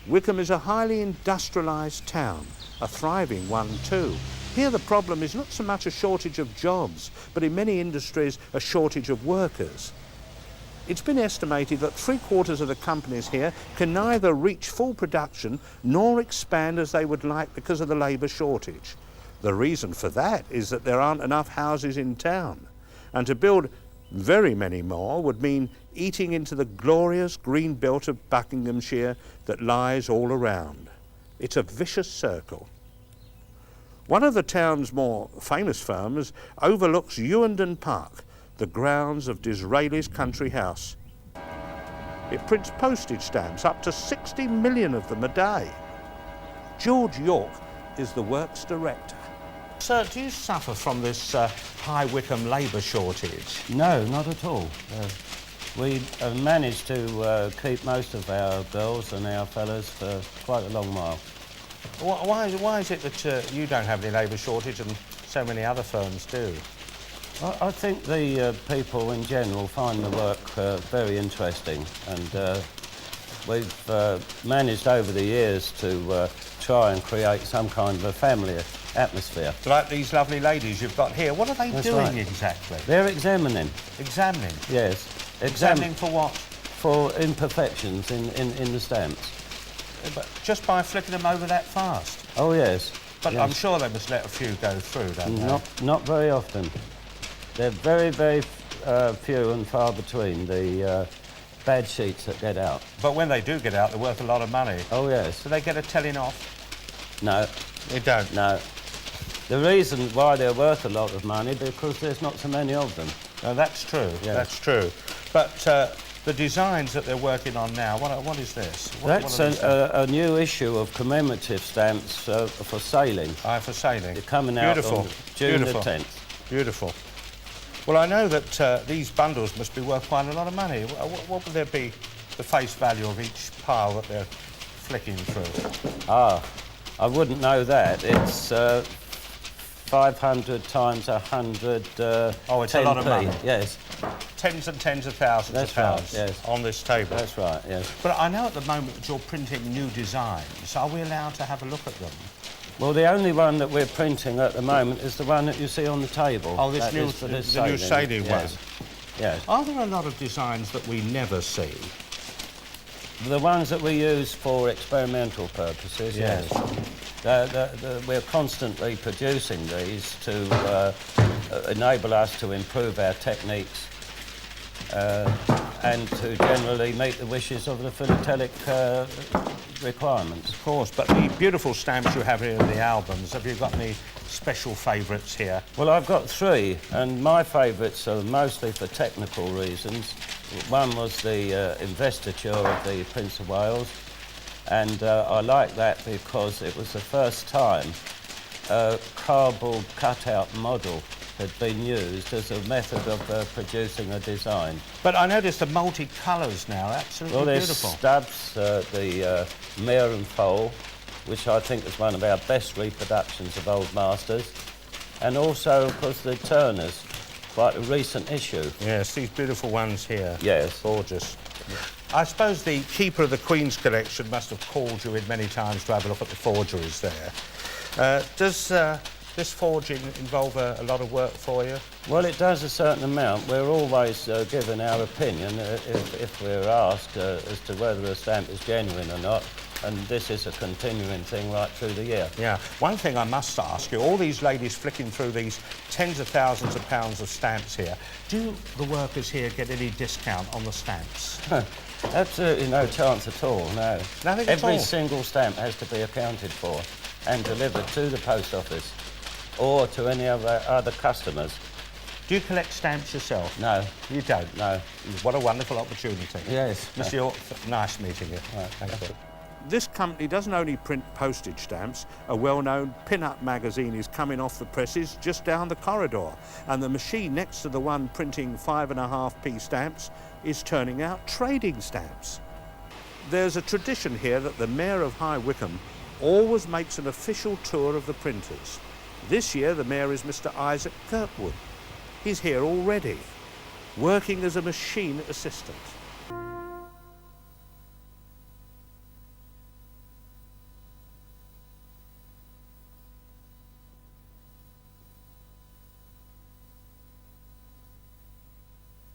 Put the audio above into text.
Wycombe is a highly industrialised town, a thriving one too. Here the problem is not so much a shortage of jobs, but in many industries a shortage of workers. It's been estimated that 3/4 of the companies here can neither reach full production nor expand as they would like because of the labour shortage. The reason for that is that there aren't enough houses in town, and to build very many more would mean eating into the glorious green belt of Buckinghamshire that lies all around. It's a vicious circle. One of the town's more famous firms overlooks Ewendon Park, the grounds of Disraeli's country house. It prints postage stamps, up to 60 million of them a day. George York is the works director. Sir, do you suffer from this High Wycombe labour shortage? No, not at all. We have managed to keep most of our girls and our fellas for quite a long while. Why is it that you don't have any labour shortage and so many other firms do? I think the people in general find the work very interesting, and we've managed over the years to try and create some kind of a family atmosphere. Like these lovely ladies you've got here, what are they doing right. exactly? They're examining. Examining? Yes. Examining for what? For imperfections in the stamps. But just by flicking them over that fast? Oh, yes. But yes. I'm sure they must let a few go through, don't they? Not very often. They're very, very few and far between, the bad sheets that get out. But when they do get out, they're worth a lot of money. Oh, yes. Do they get a telling off? No. They don't? No. The reason why they're worth a lot of money, because there's not so many of them. No, that's true. Yes. That's true. But the designs that they're working on now, what is this? That's a new issue of commemorative stamps for sailing. Aye, for sailing. They're coming out on June the 10th. Beautiful. Well, I know that these bundles must be worth quite a lot of money. What would there be the face value of each pile that they're flicking through? Ah, I wouldn't know that. It's 500 times 100. Oh, it's a lot of money. Yes. Tens and tens of thousands of pounds yes. on this table. That's right, yes. But I know at the moment that you're printing new designs. Are we allowed to have a look at them? Well, the only one that we're printing at the moment is the one that you see on the table. Oh, this new sailing one? Yes. Are there a lot of designs that we never see? The ones that we use for experimental purposes, yes. We're constantly producing these to enable us to improve our techniques and to generally meet the wishes of the philatelic requirements. Of course, but the beautiful stamps you have here in the albums, have you got any special favourites here? Well, I've got three, and my favourites are mostly for technical reasons. One was the investiture of the Prince of Wales, and I like that because it was the first time a cardboard cutout model had been used as a method of producing a design. But I noticed the multi-colours now, absolutely beautiful. Well, there's Stubbs, the Mere and Foal, which I think is one of our best reproductions of Old Masters, and also, of course, the Turners, quite a recent issue. Yes, these beautiful ones here. Yes. Gorgeous. I suppose the keeper of the Queen's collection must have called you in many times to have a look at the forgeries there. Does this forging involve a lot of work for you? Well, it does a certain amount. We're always given our opinion if we're asked as to whether a stamp is genuine or not, and this is a continuing thing right through the year. Yeah. One thing I must ask you, all these ladies flicking through these tens of thousands of pounds of stamps here, do the workers here get any discount on the stamps? Absolutely no chance at all, no. Nothing at all? Every single stamp has to be accounted for and delivered to the post office or to any other customers. Do you collect stamps yourself? No. You don't? No. What a wonderful opportunity. Yes. Mr. York, nice meeting you. Right, thank you. This company doesn't only print postage stamps. A well-known pin-up magazine is coming off the presses just down the corridor, and the machine next to the one printing 5.5p stamps is turning out trading stamps. There's a tradition here that the Mayor of High Wycombe always makes an official tour of the printers. This year the Mayor is Mr. Isaac Kirkwood. He's here already, working as a machine assistant.